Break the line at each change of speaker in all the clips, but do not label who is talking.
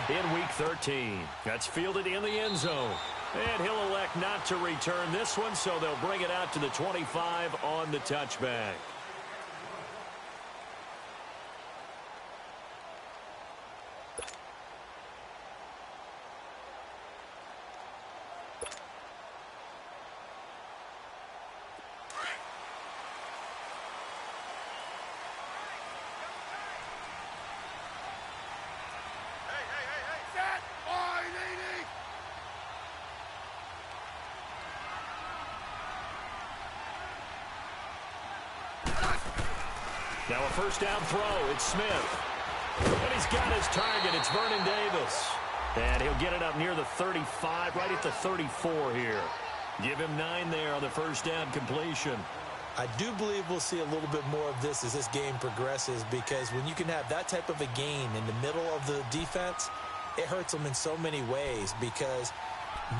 in Week 13. That's fielded in the end zone. And he'll elect not to return this one, so they'll bring it out to the 25 on the touchback. Now a first down throw. It's Smith. And he's got his target. It's Vernon Davis. And he'll get it up near the 35, right at the 34 here. Give him 9 there on the first down completion.
I do believe we'll see a little bit more of this as this game progresses, because when you can have that type of a gain in the middle of the defense, it hurts them in so many ways, because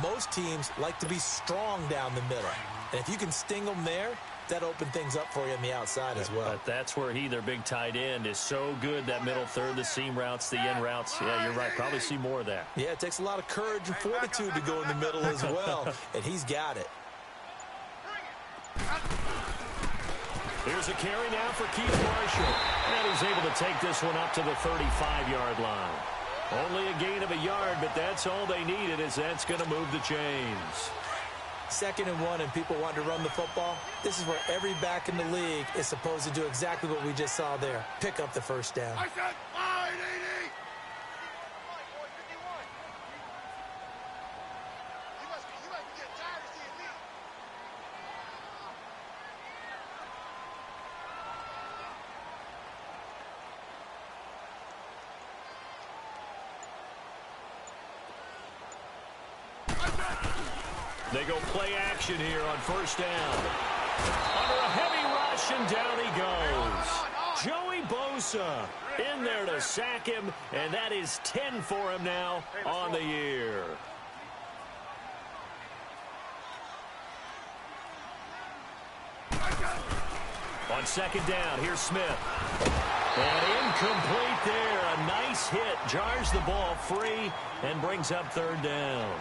most teams like to be strong down the middle. And if you can sting them there, that opened things up for you on the outside as well.
But that's where their big tight end, is so good, that middle third, the seam routes, the in routes. Yeah, you're right. Probably see more of that.
Yeah, it takes a lot of courage and fortitude to go in the middle as well, and he's got it.
Here's a carry now for Keith Marshall. And he's able to take this one up to the 35-yard line. Only a gain of a yard, but that's all they needed, as that's going to move the chains.
2nd and 1, and people want to run the football. This is where every back in the league is supposed to do exactly what we just saw there. Pick up the first down.
I said 580.
They go play action here on first down. Under a heavy rush, and down he goes. Joey Bosa in there to sack him, and that is 10 for him now on the year. On second down, here's Smith. And incomplete there. A nice hit. Jars the ball free and brings up third down.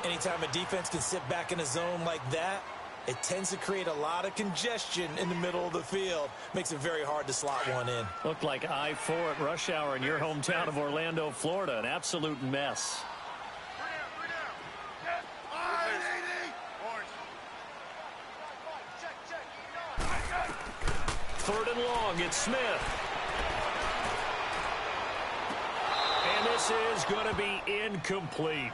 Anytime a defense can sit back in a zone like that, it tends to create a lot of congestion in the middle of the field. Makes it very hard to slot one in.
Looked like I-4 at rush hour in your hometown of Orlando, Florida. An absolute mess. Third and long, it's Smith. And this is going to be incomplete.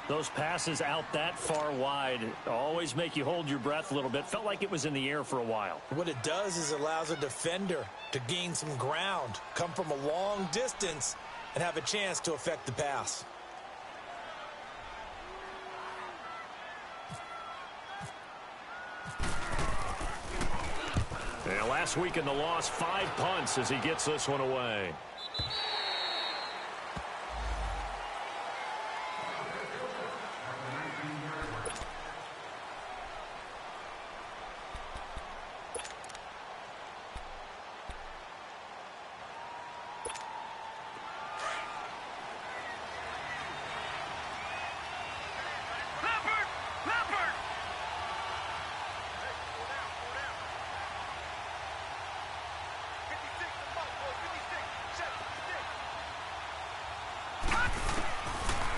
Those passes out that far wide always make you hold your breath a little bit. Felt like it was in the air for a while.
What it does is it allows a defender to gain some ground, come from a long distance, and have a chance to affect the pass.
And last week in the loss, 5 punts as he gets this one away.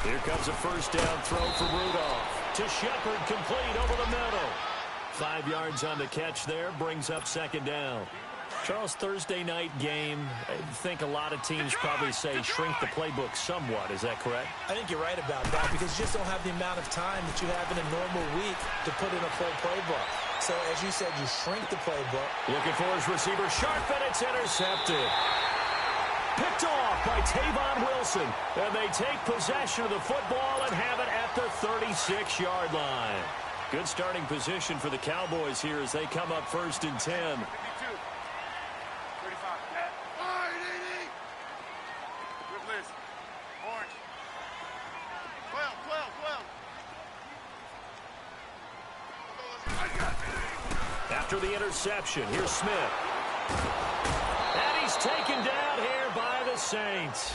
Here comes a first down throw for Rudolph. To Shepard, complete over the middle. 5 yards on the catch there, brings up second down. Charles, Thursday night game, I think a lot of teams probably say shrink the playbook somewhat. Is that correct?
I think you're right about that, because you just don't have the amount of time that you have in a normal week to put in a full playbook. So, as you said, you shrink the playbook.
Looking for his receiver, sharp, and it's intercepted. Picked off by Tavon Wilson. And they take possession of the football and have it at the 36-yard line. Good starting position for the Cowboys here as they come up first and 10. After the interception, here's Smith. And he's taken down here by the Saints.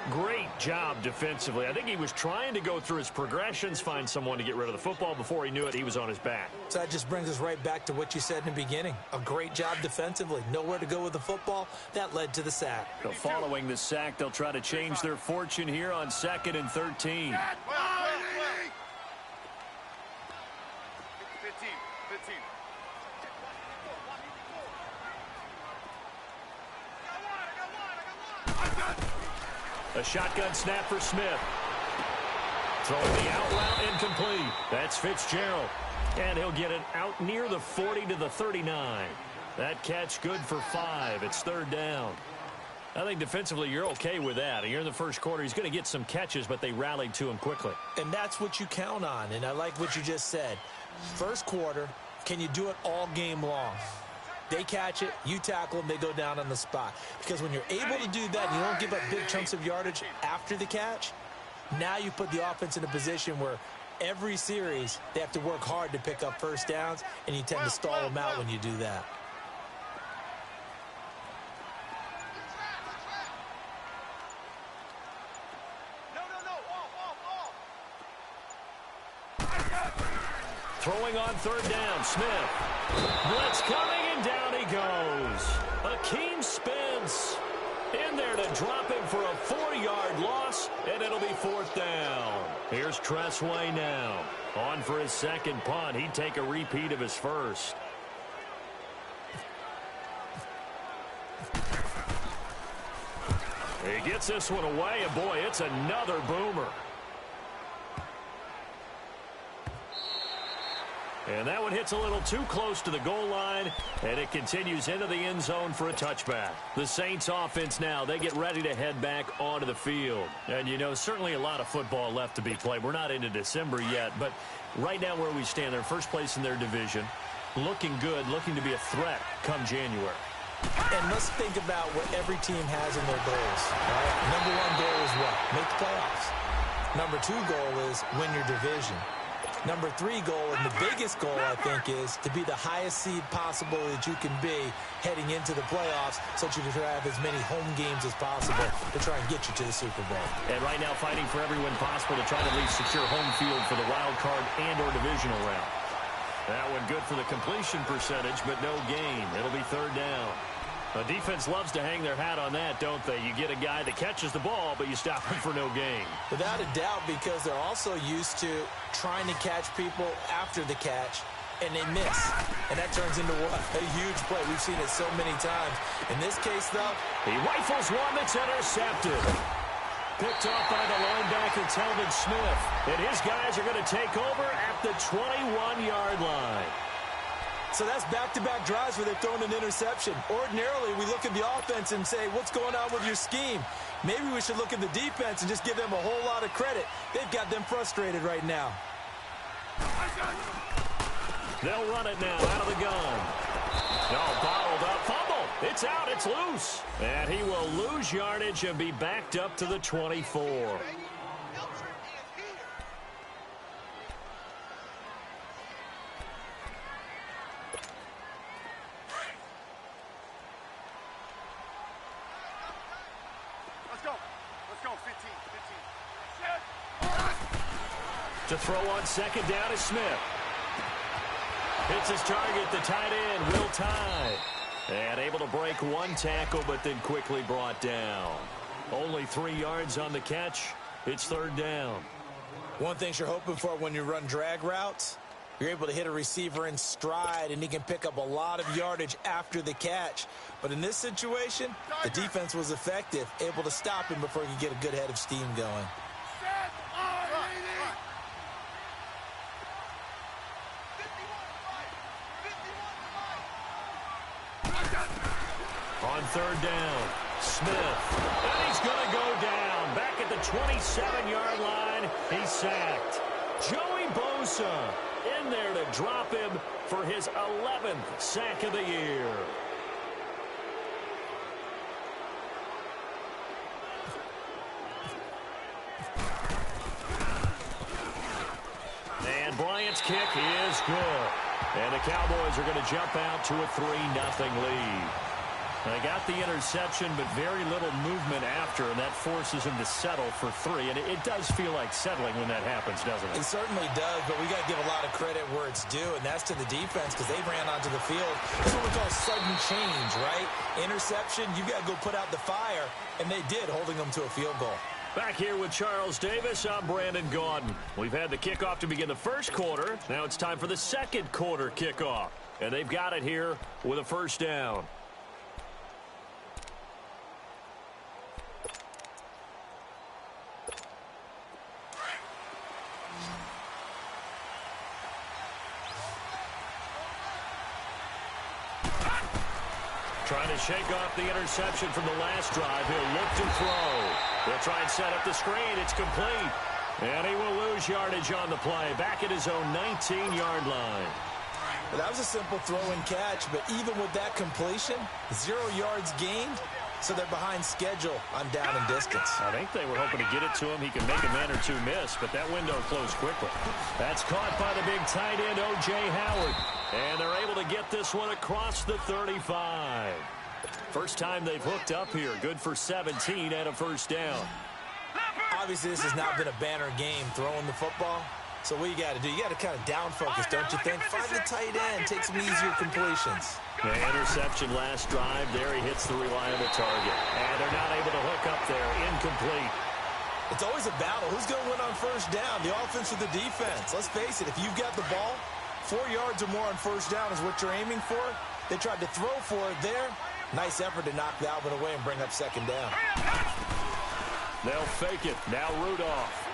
Great job defensively. I think he was trying to go through his progressions, find someone to get rid of the football. Before he knew it, he was on his back.
So that just brings us right back to what you said in the beginning. A great job defensively. Nowhere to go with the football. That led to the sack.
So following the sack, they'll try to change their fortune here on 2nd and 13.
15.
A shotgun snap for Smith. Throwing the out route incomplete. That's Fitzgerald. And he'll get it out near the 40 to the 39. That catch good for 5. It's 3rd down. I think defensively you're okay with that. You're in the first quarter. He's going to get some catches, but they rallied to him quickly.
And that's what you count on. And I like what you just said. First quarter, can you do it all game long? They catch it, you tackle them, they go down on the spot. Because when you're able to do that and you don't give up big chunks of yardage after the catch, now you put the offense in a position where every series they have to work hard to pick up first downs, and you tend to stall them out when you do that.
Throwing on 3rd down, Smith. Blitz coming, and down he goes. Akeem Spence in there to drop him for a 4-yard loss, and it'll be 4th down. Here's Tressway now. On for his second punt. He'd take a repeat of his first. He gets this one away, and boy, it's another boomer. And that one hits a little too close to the goal line, and it continues into the end zone for a touchback. The Saints offense now, they get ready to head back onto the field. And, you know, certainly a lot of football left to be played. We're not into December yet, but right now where we stand, they're first place in their division, looking good, looking to be a threat come January.
And let's think about what every team has in their goals. Right? Number 1 goal is what? Make the playoffs. Number 2 goal is win your division. Number 3 goal, and the biggest goal, I think, is to be the highest seed possible that you can be heading into the playoffs, so that you can have as many home games as possible to try and get you to the Super Bowl.
And right now fighting for every win possible to try to at least secure home field for the wild card and or divisional round. That one good for the completion percentage, but no gain. It'll be 3rd down. The defense loves to hang their hat on that, don't they? You get a guy that catches the ball, but you stop him for no gain.
Without a doubt, because they're also used to trying to catch people after the catch, and they miss. And that turns into what? A huge play. We've seen it so many times. In this case, though,
he rifles one that's intercepted. Picked off by the linebacker, Telvin Smith. And his guys are going to take over at the 21-yard line.
So that's back-to-back drives where they're throwing an interception. Ordinarily, we look at the offense and say, what's going on with your scheme? Maybe we should look at the defense and just give them a whole lot of credit. They've got them frustrated right now.
They'll run it now out of the gun. No, bottled up, fumble. It's out, it's loose. And he will lose yardage and be backed up to the 24. To throw on 2nd down is Smith. Hits his target, the tight end, Will Tye. And able to break one tackle, but then quickly brought down. Only 3 yards on the catch. It's 3rd down.
One thing you're hoping for when you run drag routes, you're able to hit a receiver in stride, and he can pick up a lot of yardage after the catch. But in this situation, the defense was effective, able to stop him before he could get a good head of steam going.
On 3rd down, Smith. And he's going to go down. Back at the 27-yard line, he's sacked. Joey Bosa in there to drop him for his 11th sack of the year. And Bryant's kick is good. And the Cowboys are going to jump out to a 3-0 lead. They got the interception, but very little movement after, and that forces him to settle for 3. And it does feel like settling when that happens, doesn't it?
It certainly does, but we got to give a lot of credit where it's due, and that's to the defense because they ran onto the field. That's what we call sudden change, right? Interception, you got to go put out the fire, and they did, holding them to a field goal.
Back here with Charles Davis, I'm Brandon Gaudin. We've had the kickoff to begin the first quarter. Now it's time for the second quarter kickoff. And they've got it here with a first down. Trying to shake off the interception from the last drive. He'll look to throw. They'll try and set up the screen. It's complete. And he will lose yardage on the play. Back at his own 19-yard line.
Well, that was a simple throw and catch, but even with that completion, 0 yards gained, so they're behind schedule on down and distance.
I think they were hoping to get it to him. He can make a man or two miss, but that window closed quickly. That's caught by the big tight end, O.J. Howard. And they're able to get this one across the 35. First time they've hooked up here. Good for 17 and a first down.
Obviously, this has not been a banner game throwing the football. So what you got to do, you got to kind of down focus, don't you think? Find the tight end, take some easier completions.
The interception last drive. There he hits the reliable target. And they're not able to hook up there. Incomplete.
It's always a battle. Who's going to win on first down? The offense or the defense? Let's face it, if you've got the ball, 4 yards or more on first down is what you're aiming for. They tried to throw for it there. Nice effort to knock Dalvin away and bring up second down.
They'll fake it. Now Rudolph.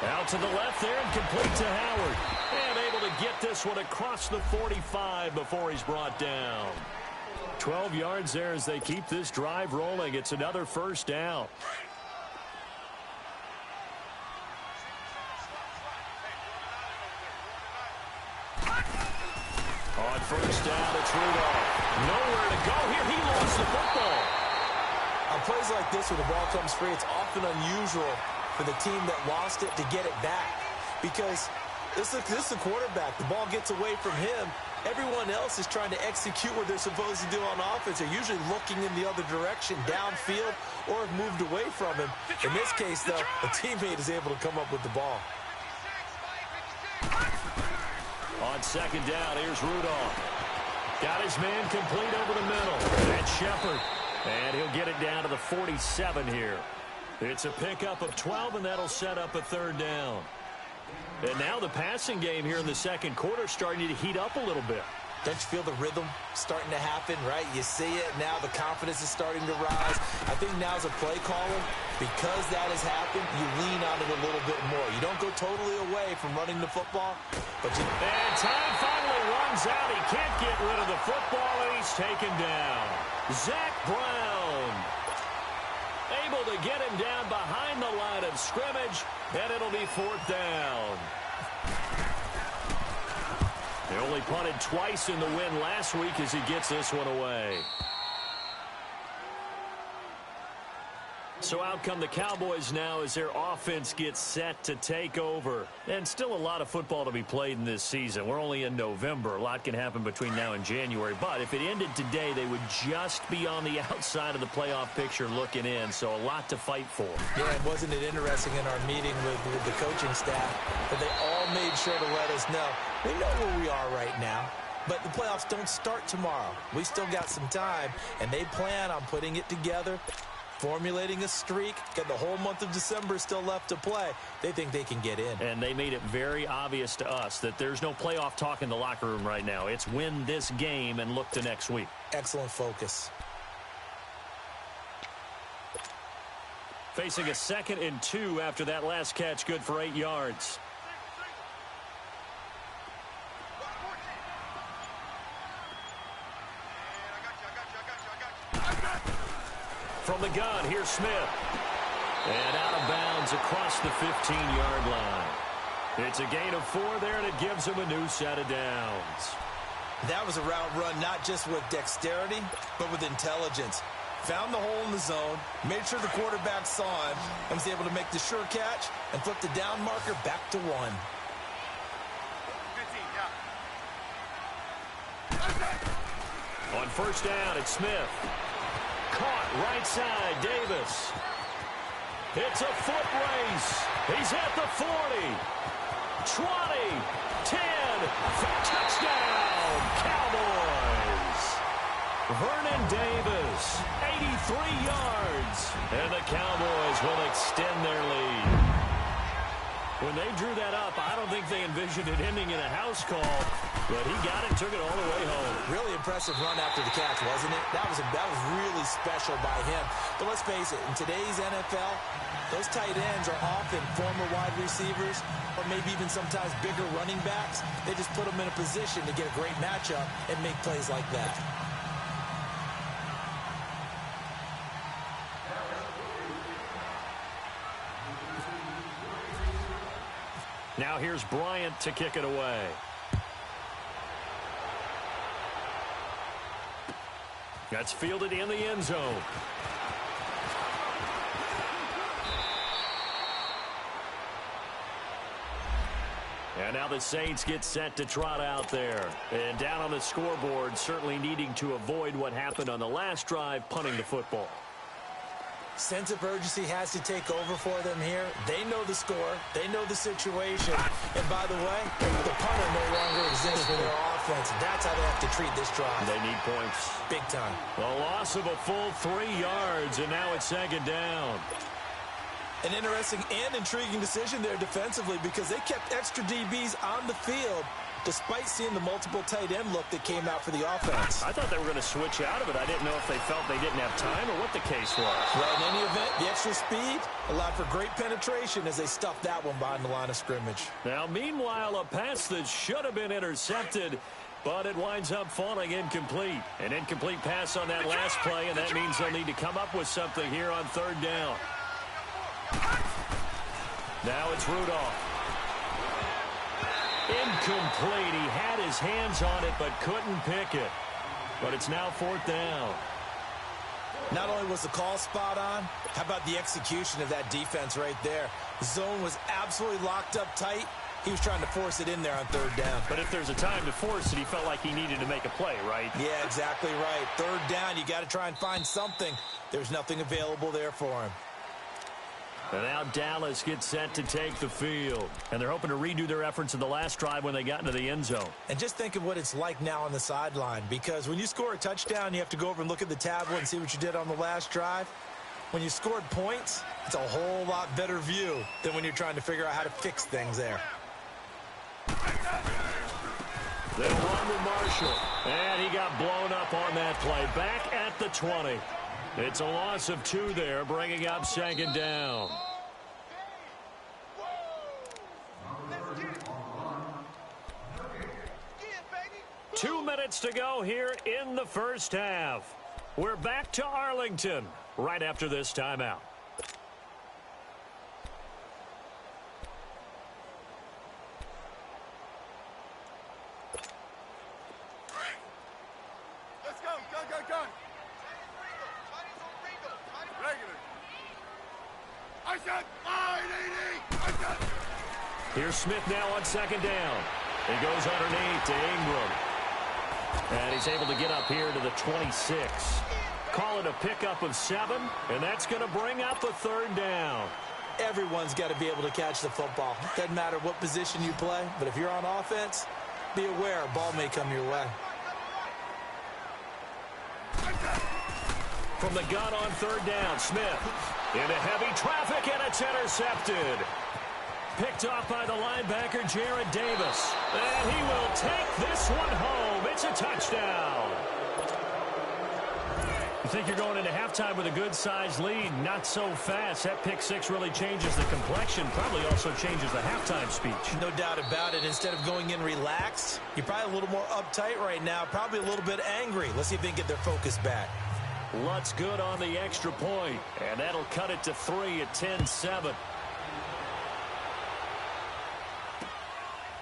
Out to the left there and complete to Howard. And able to get this one across the 45 before he's brought down. 12 yards there as they keep this drive rolling. It's another first down. On first down, it's Rudolph. Nowhere to go here. He lost the football.
On plays like this where the ball comes free, it's often unusual for the team that lost it to get it back. Because this is the quarterback. The ball gets away from him. Everyone else is trying to execute what they're supposed to do on offense. They're usually looking in the other direction, downfield, or have moved away from him. In this case, though, a teammate is able to come up with the ball.
On second down, here's Rudolph. Got his man complete over the middle. That's Shepard. And he'll get it down to the 47 here. It's a pickup of 12, and that'll set up a third down. And now the passing game here in the second quarter starting to heat up a little bit.
Don't you feel the rhythm starting to happen, right? You see it now. The confidence is starting to rise. I think now as a play caller, because that has happened, you lean on it a little bit more. You don't go totally away from running the football, but you...
And time finally runs out. He can't get rid of the football, and he's taken down. Zach Brown able to get him down behind the line of scrimmage, and it'll be fourth down. They only punted twice in the win last week as he gets this one away. So out come the Cowboys now as their offense gets set to take over. And still a lot of football to be played in this season. We're only in November. A lot can happen between now and January. But if it ended today, they would just be on the outside of the playoff picture looking in. So a lot to fight for.
Yeah, and wasn't it interesting in our meeting with the coaching staff that they all made sure to let us know, we know where we are right now. But the playoffs don't start tomorrow. We still got some time, and they plan on putting it together, formulating a streak. Got the whole month of December still left to play. They think they can get in.
And they made it very obvious to us that there's no playoff talk in the locker room right now. It's win this game and look to next week.
Excellent focus.
Facing a 2nd and 2 after that last catch, good for 8 yards. From the gun, here's Smith. And out of bounds across the 15-yard line. It's a gain of 4 there, and it gives him a new set of downs.
That was a route run not just with dexterity, but with intelligence. Found the hole in the zone, made sure the quarterback saw him, and was able to make the sure catch and flip the down marker back to 1.
On on first down, it's Smith. Caught right side, Davis. It's a foot race. He's at the 40, 20, 10. Touchdown, Cowboys. Vernon Davis, 83 yards. And the Cowboys will extend their lead. When they drew that up, I don't think they envisioned it ending in a house call, but he got it and took it all the way home.
Really impressive run after the catch, wasn't it? That was really special by him. But let's face it, in today's NFL, those tight ends are often former wide receivers or maybe even sometimes bigger running backs. They just put them in a position to get a great matchup and make plays like that.
Now here's Bryant to kick it away. That's fielded in the end zone. And now the Saints get set to trot out there. And down on the scoreboard, certainly needing to avoid what happened on the last drive, punting the football.
Sense of urgency has to take over for them here. They know the score. They know the situation. And by the way, the punter no longer exists for their offense. That's how they have to treat this drive.
They need points.
Big time.
A loss of a full 3 yards, and now it's second down.
An interesting and intriguing decision there defensively because they kept extra DBs on the field despite seeing the multiple tight end look that came out for the offense.
I thought they were going to switch out of it. I didn't know if they felt they didn't have time or what the case was.
Well, in any event, the extra speed allowed for great penetration as they stuffed that one behind the line of scrimmage.
Now, meanwhile, a pass that should have been intercepted, but it winds up falling incomplete. An incomplete pass on that last play, and that means they'll need to come up with something here on third down. Now it's Rudolph. Incomplete. He had his hands on it but couldn't pick it. But it's now fourth down.
Not only was the call spot on, how about the execution of that defense right there? The zone was absolutely locked up tight. He was trying to force it in there on third down.
But if there's a time to force it, he felt like he needed to make a play, right?
Yeah, exactly right. Third down, you got to try and find something. There's nothing available there for him.
And now Dallas gets set to take the field. And they're hoping to redo their efforts in the last drive when they got into the end zone.
And just think of what it's like now on the sideline. Because when you score a touchdown, you have to go over and look at the tablet and see what you did on the last drive. When you scored points, it's a whole lot better view than when you're trying to figure out how to fix things there.
They run with Marshall. And he got blown up on that play. Back at the 20. It's a loss of 2 there, bringing up second down. Two minutes to go here in the first half. We're back to Arlington right after this timeout.
Let's go, go. I said 980.
Here's Smith now on second down. He goes underneath to Ingram. And he's able to get up here to the 26. Call it a pickup of 7, and that's going to bring up a third down.
Everyone's got to be able to catch the football. Doesn't matter what position you play, but if you're on offense, be aware a ball may come your way.
From the gun on third down, Smith into heavy traffic, and it's intercepted. Picked off by the linebacker, Jared Davis. And he will take this one home. It's a touchdown. You think you're going into halftime with a good-sized lead. Not so fast. That pick six really changes the complexion. Probably also changes the halftime speech.
No doubt about it. Instead of going in relaxed, you're probably a little more uptight right now. Probably a little bit angry. Let's see if they can get their focus back.
Lutz good on the extra point. And that'll cut it to 3 at 10-7.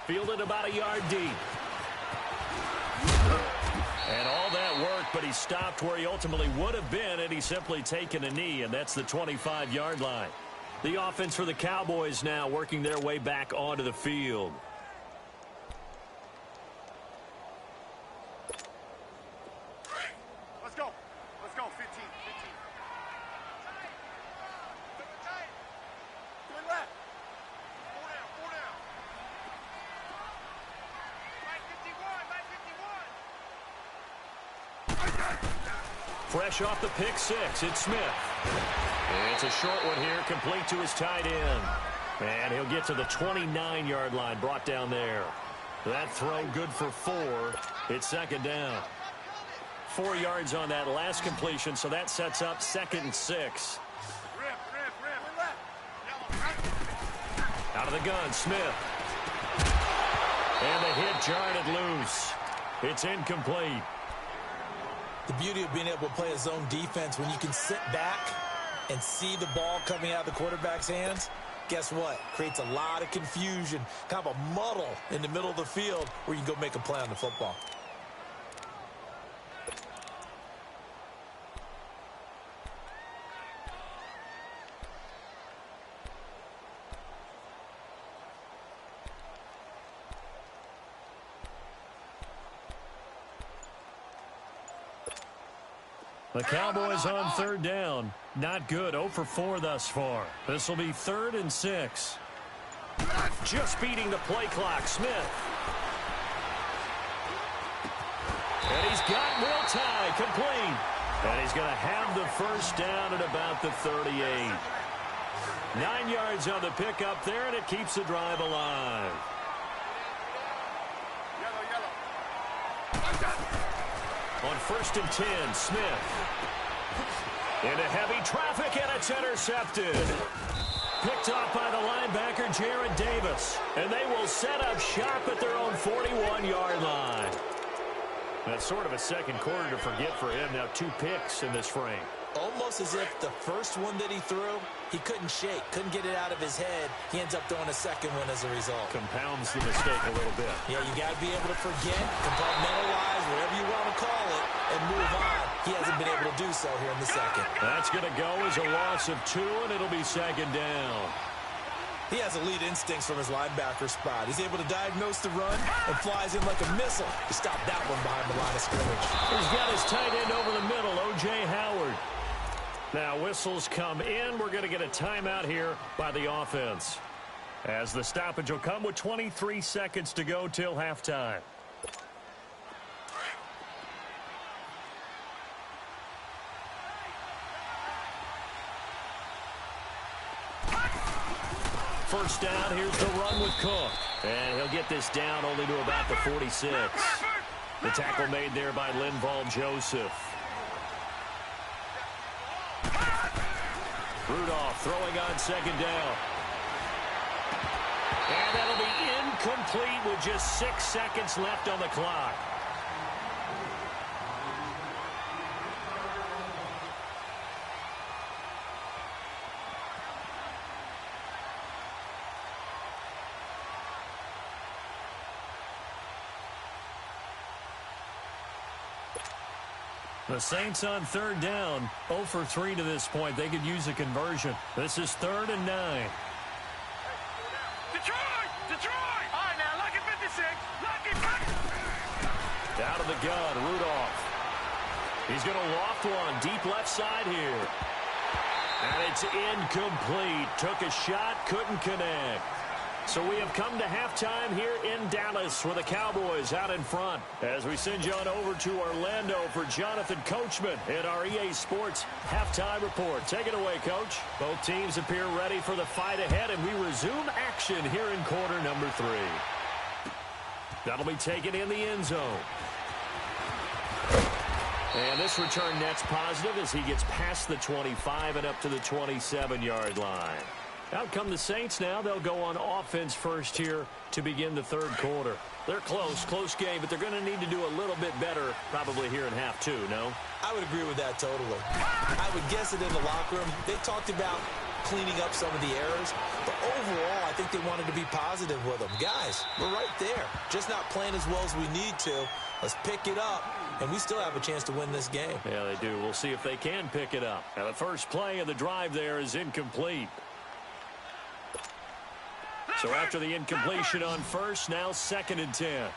Fielded about a yard deep. And all that work, but he stopped where he ultimately would have been, and he's simply taken a knee, and that's the 25-yard line. The offense for the Cowboys now working their way back onto the field. Fresh off the pick six, it's Smith. It's a short one here, complete to his tight end. And he'll get to the 29-yard line, brought down there. That throw good for 4. It's second down. 4 yards on that last completion, so that sets up 2nd and 6. Out of the gun, Smith. And the hit jarred it loose. It's incomplete.
The beauty of being able to play a zone defense when you can sit back and see the ball coming out of the quarterback's hands, guess what? Creates a lot of confusion, kind of a muddle in the middle of the field where you can go make a play on the football.
The Cowboys on 3rd down. Not good. 0 for 4 thus far. This will be 3rd and 6. Just beating the play clock. Smith. And he's got Will Tye complete. And he's going to have the first down at about the 38. 9 yards on the pickup there, and it keeps the drive alive. On 1st and 10, Smith. Into heavy traffic, and it's intercepted. Picked off by the linebacker, Jared Davis. And they will set up shop at their own 41-yard line. That's sort of a second quarter to forget for him. Now 2 picks in this frame.
Almost as if the first one that he threw, he couldn't shake, couldn't get it out of his head. He ends up throwing a second one as a result.
Compounds the mistake a little bit.
Yeah, you got to be able to forget, compartmentalize, whatever you want to call it, and move on. He hasn't been able to do so here in the second.
That's going to go as a loss of 2, and it'll be second down.
He has elite instincts from his linebacker spot. He's able to diagnose the run and flies in like a missile to stop that one behind the line of scrimmage.
He's got his tight end over the middle, O.J. Howard. Now whistles come in. We're going to get a timeout here by the offense, as the stoppage will come with 23 seconds to go till halftime. First down, here's the run with Cook. And he'll get this down only to about the 46. The tackle made there by Linval Joseph. Rudolph throwing on second down. And that'll be incomplete with just 6 seconds left on the clock. The Saints on 3rd down, 0 for 3 to this point. They could use a conversion. This is 3rd and 9.
Detroit! Detroit! All right, now, lucky 56. Lucky 50.
Out of the gun, Rudolph. He's going to loft one deep left side here. And it's incomplete. Took a shot, couldn't connect. So we have come to halftime here in Dallas with the Cowboys out in front. As we send you on over to Orlando for Jonathan Coachman in our EA Sports Halftime Report. Take it away, Coach. Both teams appear ready for the fight ahead, and we resume action here in quarter number 3. That'll be taken in the end zone. And this return net's positive as he gets past the 25 and up to the 27-yard line. Out come the Saints now. They'll go on offense first here to begin the 3rd quarter. They're close game, but they're going to need to do a little bit better probably here in half 2, no?
I would agree with that totally. I would guess it in the locker room. They talked about cleaning up some of the errors, but overall, I think they wanted to be positive with them. Guys, we're right there. Just not playing as well as we need to. Let's pick it up, and we still have a chance to win this game.
Yeah, they do. We'll see if they can pick it up. Now, the first play of the drive there is incomplete. So after the incompletion on first, now 2nd and 10.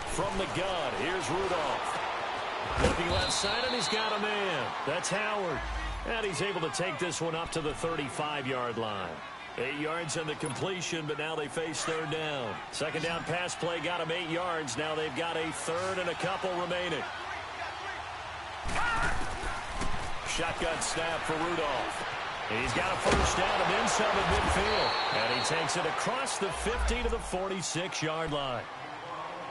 From the gun, here's Rudolph. Looking left side, and he's got a man. That's Howard. And he's able to take this one up to the 35-yard line. 8 yards on the completion, but now they face third down. Second down pass play got them 8 yards. Now they've got a third and a couple remaining. Shotgun snap for Rudolph. He's got a first down and then some at midfield. And he takes it across the 50 to the 46-yard line.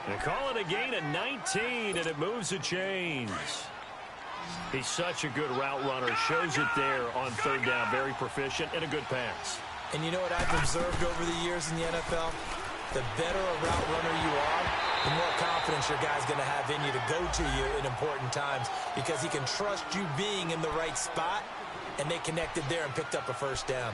They call it a gain of 19, and it moves the chains. He's such a good route runner. Shows it there on third down. Very proficient and a good pass.
And you know what I've observed over the years in the NFL? The better a route runner you are, the more confidence your guy's going to have in you to go to you in important times because he can trust you being in the right spot, and they connected there and picked up a first down.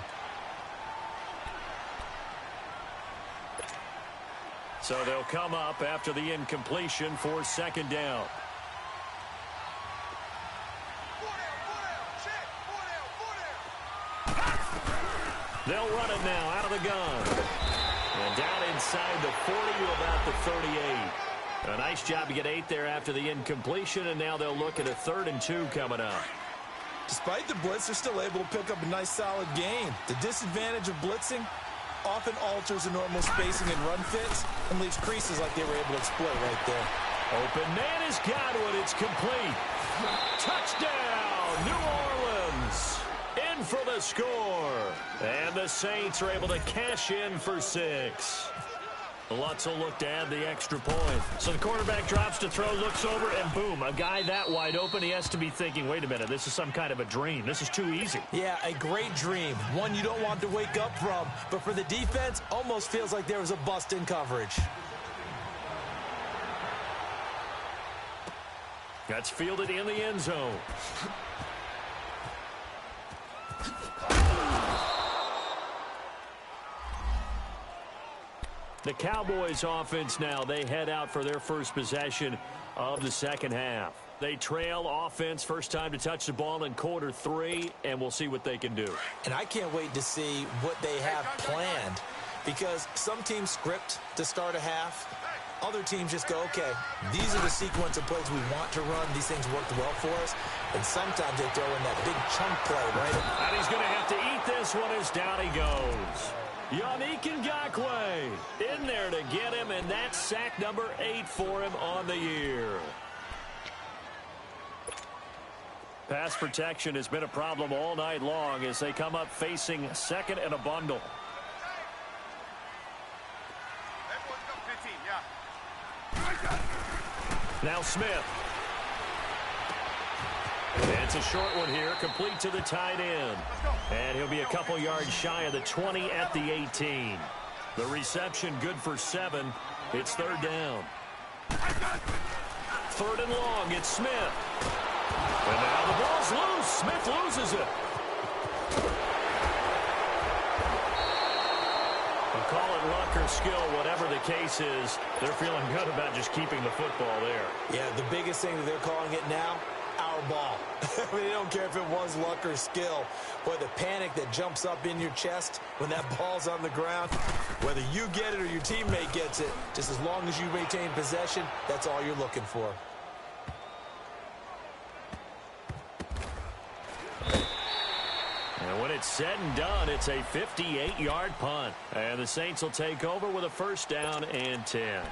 So they'll come up after the incompletion for second down. They'll run it now out of the gun. And down inside the 40 to about the 38. A nice job to get 8 there after the incompletion, and now they'll look at a 3rd and 2 coming up.
Despite the blitz, they're still able to pick up a nice solid gain. The disadvantage of blitzing often alters the normal spacing and run fits and leaves creases like they were able to exploit right there.
Open man has got one. It's complete. Touchdown, New Orleans. In for the score. And the Saints are able to cash in for 6. Lutz will look to add the extra point. So the quarterback drops to throw, looks over, and boom, a guy that wide open, he has to be thinking, wait a minute, this is some kind of a dream. This is too easy.
Yeah, a great dream. One you don't want to wake up from. But for the defense, almost feels like there was a bust in coverage.
That's fielded in the end zone. The Cowboys offense now, they head out for their first possession of the second half. They trail offense, first time to touch the ball in quarter 3, and we'll see what they can do.
And I can't wait to see what they have planned because some teams script to start a half. Other teams just go, okay, these are the sequence of plays we want to run. These things worked well for us. And sometimes they throw in that big chunk play, right?
And he's going to have to eat this one as down he goes. Yannick Ngakoue in there to get him, and that's sack number 8 for him on the year. Pass protection has been a problem all night long as they come up facing second and a bundle. Now Smith. It's a short one here, complete to the tight end. And he'll be a couple yards shy of the 20 at the 18. The reception good for 7. It's third down. 3rd and long, it's Smith. And now the ball's loose. Smith loses it. I'll call it luck or skill, whatever the case is. They're feeling good about just keeping the football there.
Yeah, the biggest thing that they're calling it now, our ball. I mean, they don't care if it was luck or skill. Boy, the panic that jumps up in your chest when that ball's on the ground, whether you get it or your teammate gets it, just as long as you retain possession, that's all you're looking for.
And when it's said and done, it's a 58-yard punt. And the Saints will take over with a first down and 10.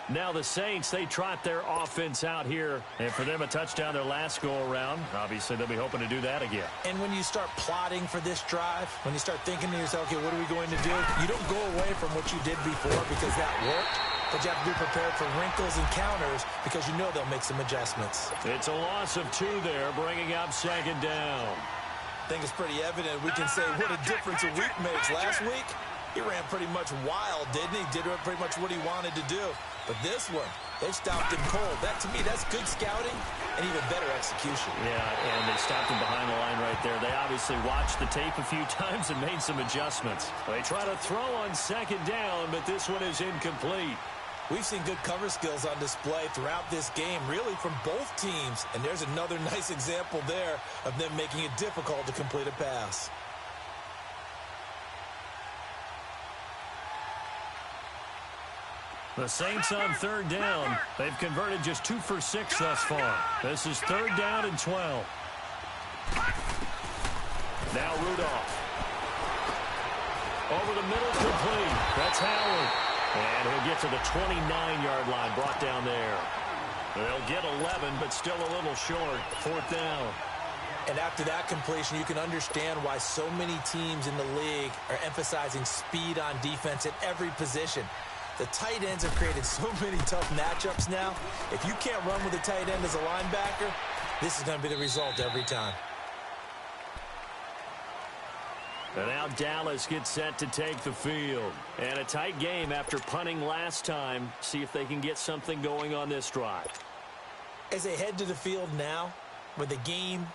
Now the Saints, they trot their offense out here. And for them, a touchdown their last go-around. Obviously, they'll be hoping to do that again.
And when you start plotting for this drive, when you start thinking to yourself, okay, what are we going to do? You don't go away from what you did before because that worked. But you have to be prepared for wrinkles and counters because you know they'll make some adjustments.
It's a loss of 2 there, bringing up second down.
I think it's pretty evident we can say what a difference a week makes. Last week, he ran pretty much wild, didn't he? Did pretty much what he wanted to do. But this one, they stopped him cold. That, to me, that's good scouting and even better execution.
Yeah, and they stopped him behind the line right there. They obviously watched the tape a few times and made some adjustments. They try to throw on second down, but this one is incomplete.
We've seen good cover skills on display throughout this game, really from both teams. And there's another nice example there of them making it difficult to complete a pass.
The Saints on third down. They've converted just 2 for 6 thus far. This is third down and 12. Now Rudolph. Over the middle, complete. That's Howard. And he'll get to the 29-yard line, brought down there. They'll get 11, but still a little short. 4th down.
And after that completion, you can understand why so many teams in the league are emphasizing speed on defense at every position. The tight ends have created so many tough matchups now. If you can't run with a tight end as a linebacker, this is going to be the result every time.
And now Dallas gets set to take the field. And a tight game after punting last time. See if they can get something going on this drive.
As they head to the field now, with the game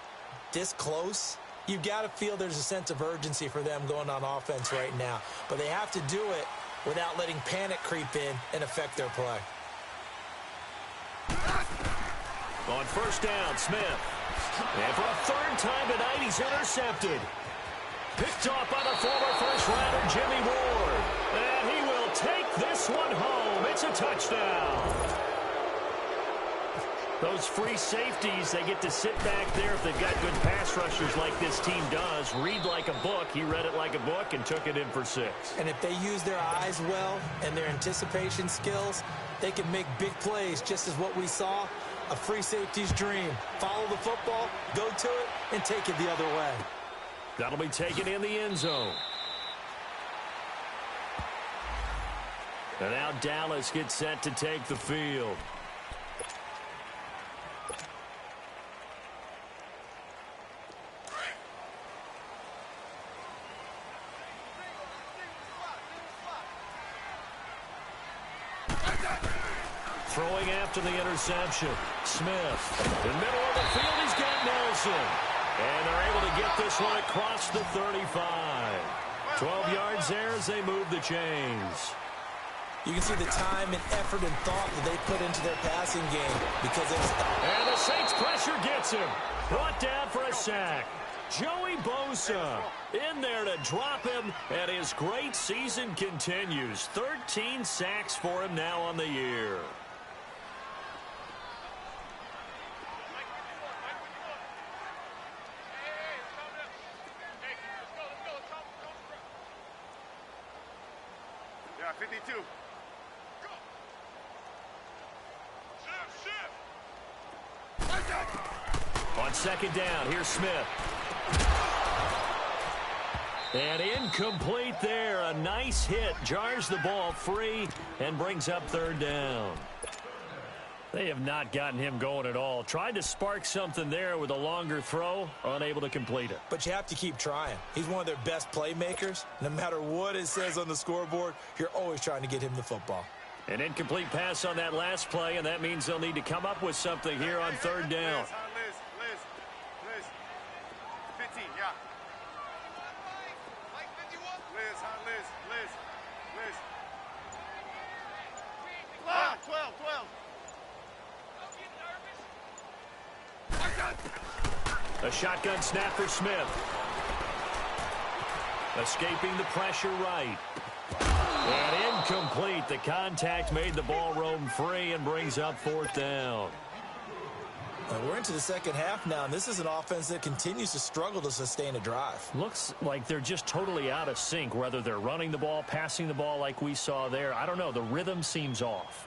this close, you've got to feel there's a sense of urgency for them going on offense right now. But they have to do it without letting panic creep in and affect their play.
On 1st down, Smith. And for a 3rd time tonight, he's intercepted. Picked off by the former first-rounder Jimmy Ward. And he will take this one home. It's a touchdown. Those free safeties, they get to sit back there if they've got good pass rushers like this team does. Read like a book. He read it like a book and took it in for 6.
And if they use their eyes well and their anticipation skills, they can make big plays, just as what we saw, a free safety's dream. Follow the football, go to it, and take it the other way.
That'll be taken in the end zone. And now Dallas gets set to take the field. Throwing after the interception. Smith. In the middle of the field, he's got Nelson. And they're able to get this one across the 35. 12 yards there as they move the chains.
You can see the time and effort and thought that they put into their passing game because it's...
And the Saints pressure gets him. Brought down for a sack. Joey Bosa in there to drop him, and his great season continues. 13 sacks for him now on the year.
Yeah, 52.
On 2nd down, here's Smith. And incomplete there. A nice hit. Jars the ball free and brings up 3rd down. They have not gotten him going at all. Tried to spark something there with a longer throw. Unable to complete it.
But you have to keep trying. He's one of their best playmakers. No matter what it says on the scoreboard, you're always trying to get him the football.
An incomplete pass on that last play, and that means they'll need to come up with something here on 3rd down.
Liz. 15, yeah. Liz. 12.
A shotgun snap for Smith. Escaping the pressure right. And incomplete. The contact made the ball roam free and brings up 4th down.
We're into the second half now, and this is an offense that continues to struggle to sustain a drive.
Looks like they're just totally out of sync, whether they're running the ball, passing the ball like we saw there. I don't know. The rhythm seems off.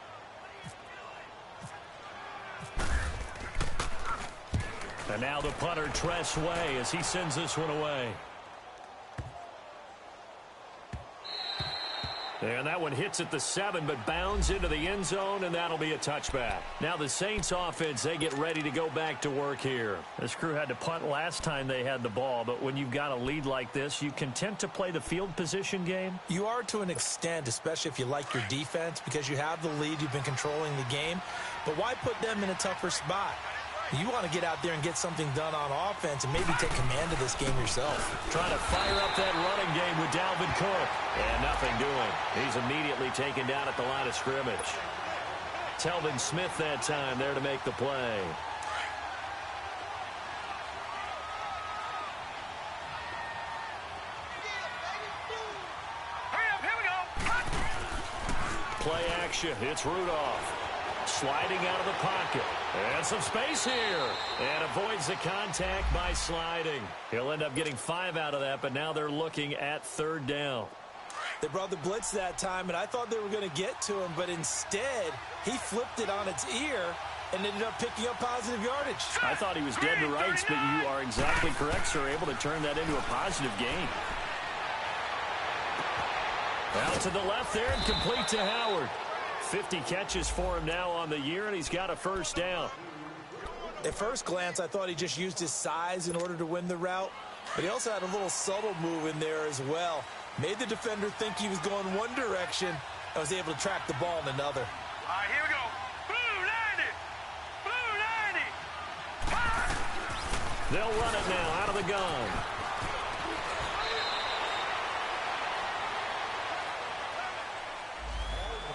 And now the punter, Tress Way, as he sends this one away. And that one hits at the 7, but bounds into the end zone, and that'll be a touchback. Now the Saints offense, they get ready to go back to work here. This crew had to punt last time they had the ball, but when you've got a lead like this, you content to play the field position game?
You are to an extent, especially if you like your defense, because you have the lead, you've been controlling the game. But why put them in a tougher spot? You want to get out there and get something done on offense and maybe take command of this game yourself.
Trying to fire up that running game with Dalvin Cook. And nothing doing. He's immediately taken down at the line of scrimmage. Telvin Smith that time there to make the play.
Here we go.
Play action. It's Rudolph. Sliding out of the pocket. And some space here. And avoids the contact by sliding. He'll end up getting 5 out of that, but now they're looking at 3rd down.
They brought the blitz that time, and I thought they were going to get to him, but instead, he flipped it on its ear and ended up picking up positive yardage.
I thought he was dead to rights, but you are exactly correct, sir, able to turn that into a positive gain. Out to the left there and complete to Howard. 50 catches for him now on the year, and he's got a first down.
At first glance, I thought he just used his size in order to win the route, but he also had a little subtle move in there as well. Made the defender think he was going one direction and was able to track the ball in another.
All right, here we go. Blue 90. Blue 90.
They'll run it now out of the gun.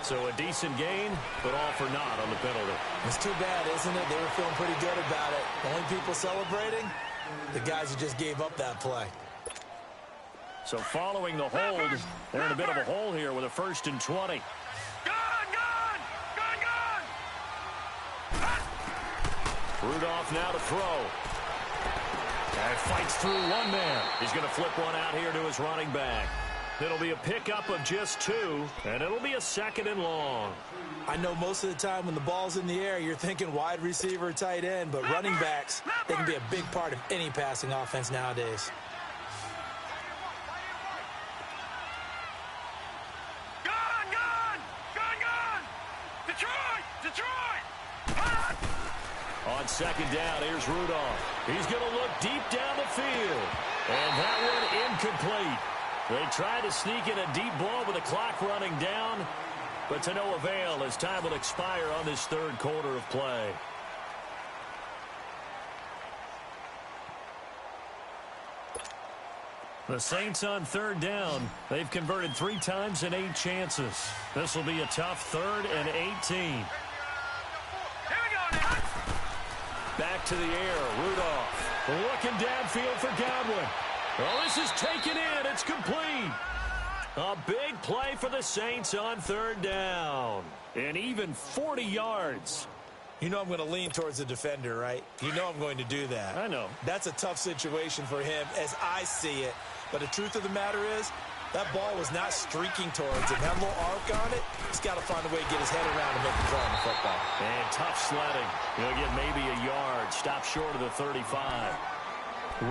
So a decent gain, but all for naught on the penalty.
It's too bad, isn't it? They were feeling pretty good about it. The only people celebrating, the guys who just gave up that play.
So following the hold, they're in a bit of a hole here with a 1st and 20. Rudolph now to throw. And fights through one man. He's going to flip one out here to his running back. It'll be a pickup of just 2, and it'll be a 2nd and long.
I know most of the time when the ball's in the air, you're thinking wide receiver, tight end, but running backs, they can be a big part of any passing offense nowadays. On 2nd down, here's Rudolph. He's going to look deep down the field. And that one incomplete. They try to sneak in a deep ball with the clock running down, but to no avail as time will expire on this 3rd quarter of play. The Saints on 3rd down. They've converted 3 times in 8 chances. This will be a tough 3rd and 18. Back to the air, Rudolph. Looking downfield for Godwin. Oh, this is taken in. It's complete. A big play for the Saints on 3rd down. And even 40 yards. You know I'm going to lean towards the defender, right? You know I'm going to do that.
I know.
That's a tough situation for him as I see it. But the truth of the matter is, that ball was not streaking towards him. Had a little arc on it. He's got to find a way to get his head around and make the throw on the football.
And tough sledding. He'll get maybe a yard. Stop short of the 35.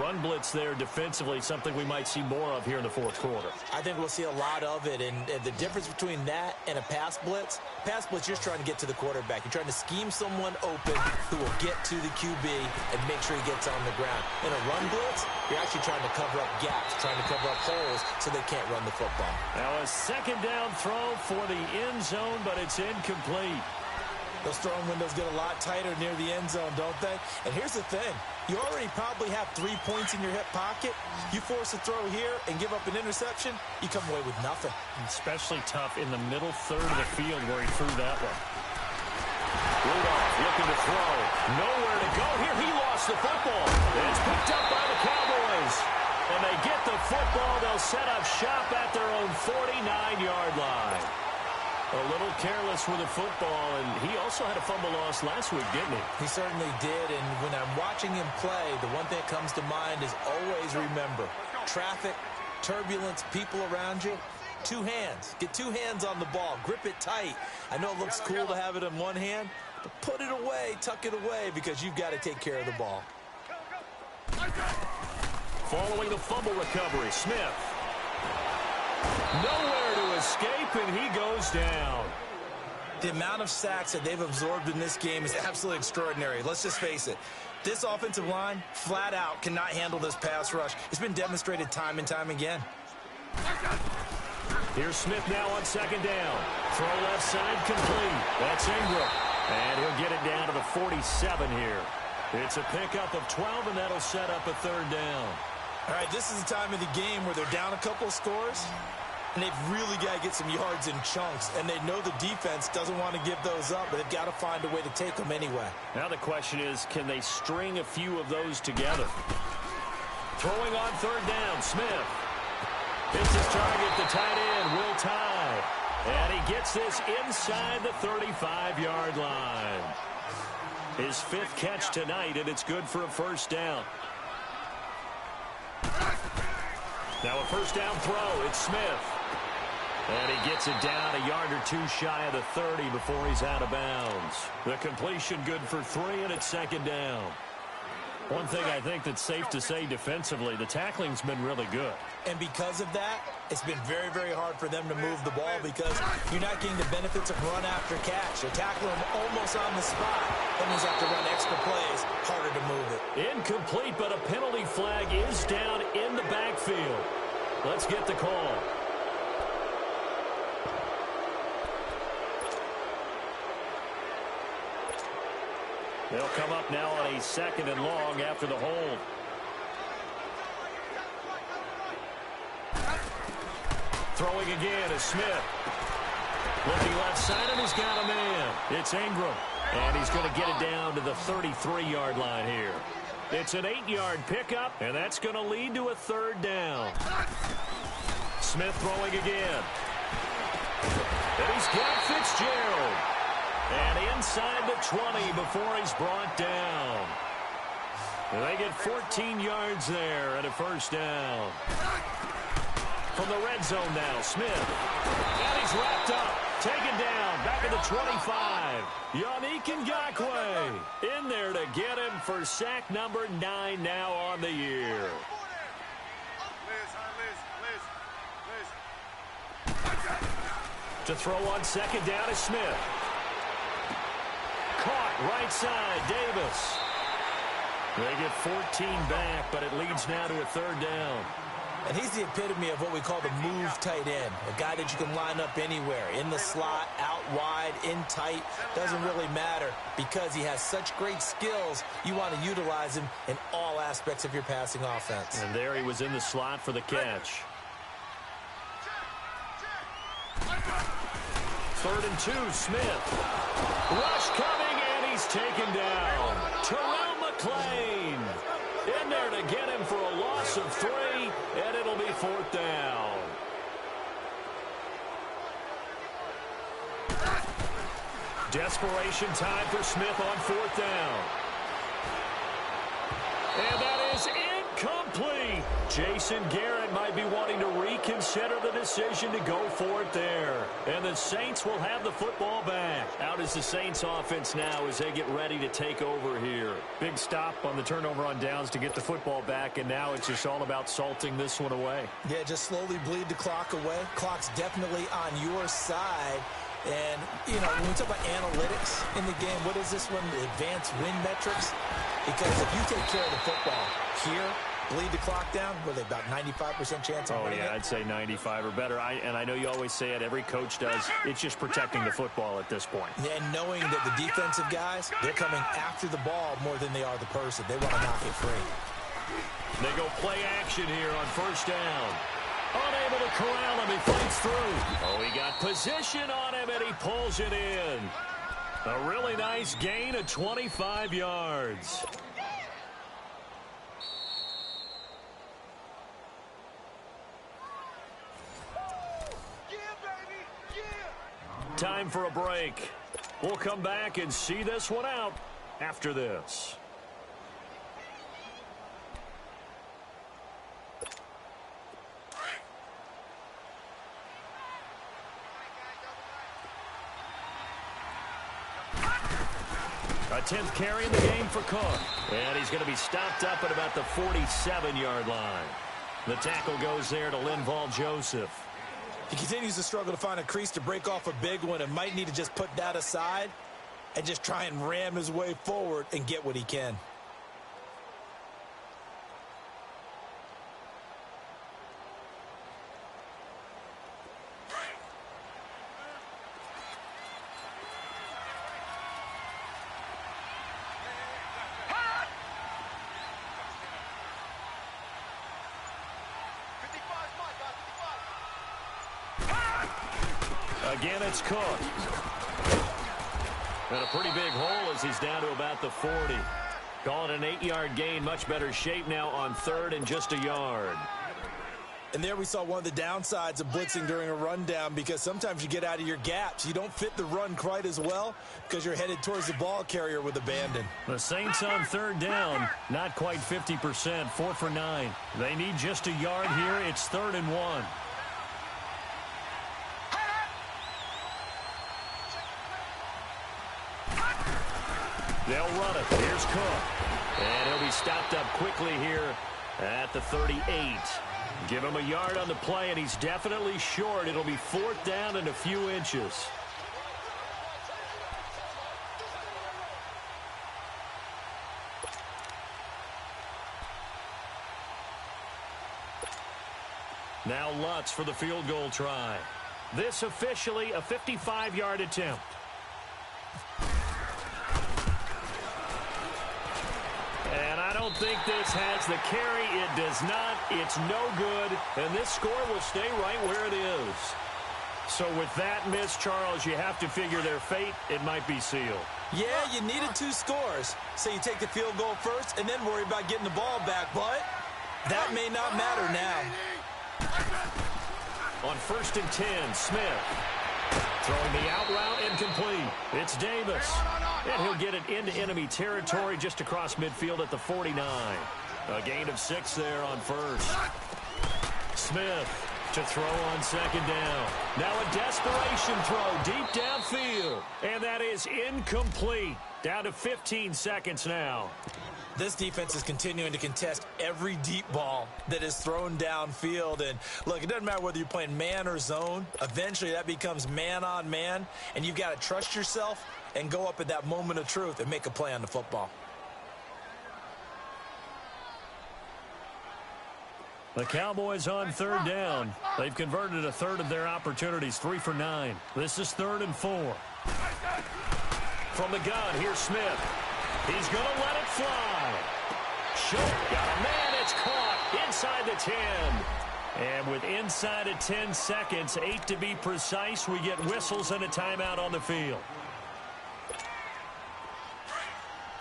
Run blitz there defensively, something we might see more of here in the 4th quarter.
I think we'll see a lot of it, and the difference between that and a pass blitz, you're just trying to get to the quarterback. You're trying to scheme someone open who will get to the QB and make sure he gets on the ground. In a run blitz, you're actually trying to cover up gaps, trying to cover up holes so they can't run the football.
Now a 2nd down throw for the end zone, but it's incomplete.
Those throwing windows get a lot tighter near the end zone, don't they? And here's the thing. You already probably have 3 points in your hip pocket. You force a throw here and give up an interception, you come away with nothing.
Especially tough in the middle 3rd of the field where he threw that one. Rudolph looking to throw. Nowhere to go here. He lost the football. It's picked up by the Cowboys. And they get the football. They'll set up shop at their own 49-yard line. A little careless with the football, and he also had a fumble loss last week, didn't he?
He certainly did, and when I'm watching him play, the one thing that comes to mind is always remember, traffic, turbulence, people around you, 2 hands. Get 2 hands on the ball. Grip it tight. I know it looks cool to have it in one hand, but put it away, tuck it away, because you've got to take care of the ball.
Following the fumble recovery, Smith. Nowhere to escape, and he goes down.
The amount of sacks that they've absorbed in this game is absolutely extraordinary. Let's just face it. This offensive line, flat out, cannot handle this pass rush. It's been demonstrated time and time again.
Here's Smith now on 2nd down. Throw left side complete. That's Ingram. And he'll get it down to the 47 here. It's a pickup of 12, and that'll set up a 3rd down.
All right, this is the time of the game where they're down a couple of scores, and they've really got to get some yards in chunks, and they know the defense doesn't want to give those up, but they've got to find a way to take them anyway.
Now the question is, can they string a few of those together? Throwing on 3rd down, Smith. Hits his target, the tight end, Will Tye. And he gets this inside the 35-yard line. His 5th catch tonight, and it's good for a 1st down. Now a 1st down throw. It's Smith. And he gets it down a yard or two shy of the 30 before he's out of bounds. The completion good for 3, and it's second down. One thing I think that's safe to say defensively, the tackling's been really good.
And because of that, it's been very, very hard for them to move the ball because you're not getting the benefits of run after catch. They tackle him almost on the spot. Then he's have to run extra plays, harder to move it.
Incomplete, but a penalty flag is down in the backfield. Let's get the call. They'll come up now on a 2nd and long after the hold. Throwing again is Smith. Looking left side, and he's got a man. It's Ingram. And he's going to get it down to the 33-yard line here. It's an 8-yard pickup, and that's going to lead to a 3rd down. Smith throwing again. And he's got Fitzgerald. And inside the 20 before he's brought down. And they get 14 yards there and a 1st down. From the red zone now, Smith. And he's wrapped up. Taken down. Back at the 25. Yannick Ngakoue in there to get him for sack number 9 now on the year. To throw on 2nd down is Smith. Caught right side, Davis. They get 14 back, but it leads now to a 3rd down.
And he's the epitome of what we call the move tight end, a guy that you can line up anywhere, in the slot, out wide, in tight, doesn't really matter because he has such great skills. You want to utilize him in all aspects of your passing offense.
And there he was in the slot for the catch. 3rd and 2, Smith. Rush coming, and he's taken down. Terrell McClain in there to get him for a loss of 3, and it'll be 4th down. Desperation time for Smith on 4th down. And that is incomplete. Jason Garrett might be wanting to reconsider the decision to go for it there. And the Saints will have the football back. Out is the Saints offense now as they get ready to take over here. Big stop on the turnover on downs to get the football back, and now it's just all about salting this one away.
Yeah, just slowly bleed the clock away. Clock's definitely on your side. And, you know, when we talk about analytics in the game, what is this one? Advanced win metrics? Because if you take care of the football here, bleed the clock down, with about 95% chance of winning it?
I'd say 95 or better. And I know you always say it, every coach does. It's just protecting the football at this point.
And knowing that the defensive guys, they're coming after the ball more than they are the person. They want to knock it free.
They go play action here on 1st down. Unable to corral him. He fights through. Oh, he got position on him, and he pulls it in. A really nice gain of 25 yards. Time for a break. We'll come back and see this one out after this. A 10th carry in the game for Cook. And he's going to be stopped up at about the 47-yard line. The tackle goes there to Linval Joseph.
He continues to struggle to find a crease to break off a big one and might need to just put that aside and just try and ram his way forward and get what he can.
Again, it's Cook. And a pretty big hole as he's down to about the 40. Call it an 8-yard gain. Much better shape now on 3rd and just a yard.
And there we saw one of the downsides of blitzing during a rundown, because sometimes you get out of your gaps. You don't fit the run quite as well because you're headed towards the ball carrier with abandon.
The Saints on 3rd down, not quite 50%, 4 for 9. They need just a yard here. It's 3rd and 1. They'll run it. Here's Cook. And he'll be stopped up quickly here at the 38. Give him a yard on the play, and he's definitely short. It'll be 4th down and a few inches. Now Lutz for the field goal try. This officially a 55-yard attempt. And I don't think this has the carry. It does not. It's no good. And this score will stay right where it is. So with that miss, Charles, you have to figure their fate. It might be sealed.
Yeah, you needed 2 scores. So you take the field goal first and then worry about getting the ball back. But that may not matter now.
On 1st and 10, Smith. Throwing the out route, incomplete. It's Davis. And he'll get it into enemy territory just across midfield at the 49. A gain of 6 there on 1st. Smith to throw on 2nd down. Now a desperation throw deep downfield. And that is incomplete. Down to 15 seconds now.
This defense is continuing to contest every deep ball that is thrown downfield. And, look, it doesn't matter whether you're playing man or zone. Eventually, that becomes man-on-man, and you've got to trust yourself and go up at that moment of truth and make a play on the football.
The Cowboys on 3rd down. They've converted a third of their opportunities, 3 for 9. This is 3rd and 4. From the gun, here's Smith. He's going to let it fly. Schultz got a man. It's caught inside the 10. And with inside of 10 seconds, 8 to be precise, we get whistles and a timeout on the field.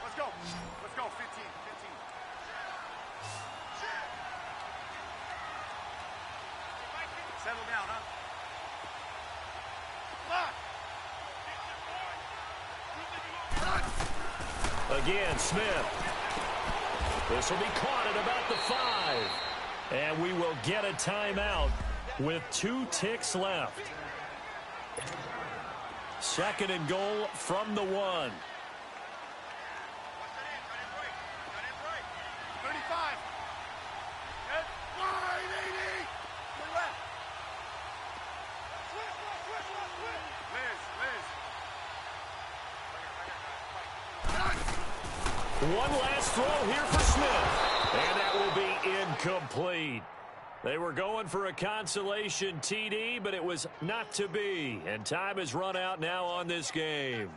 Let's go. Let's go. 15. Settle down, huh?
Again, Smith. This will be caught at about the 5. And we will get a timeout with 2 ticks left. 2nd and goal from the 1.
35. Good. Wide 80. To the left. Liz.
One last throw here for Smith. And that will be incomplete. They were going for a consolation TD, but it was not to be. And time has run out now on this game.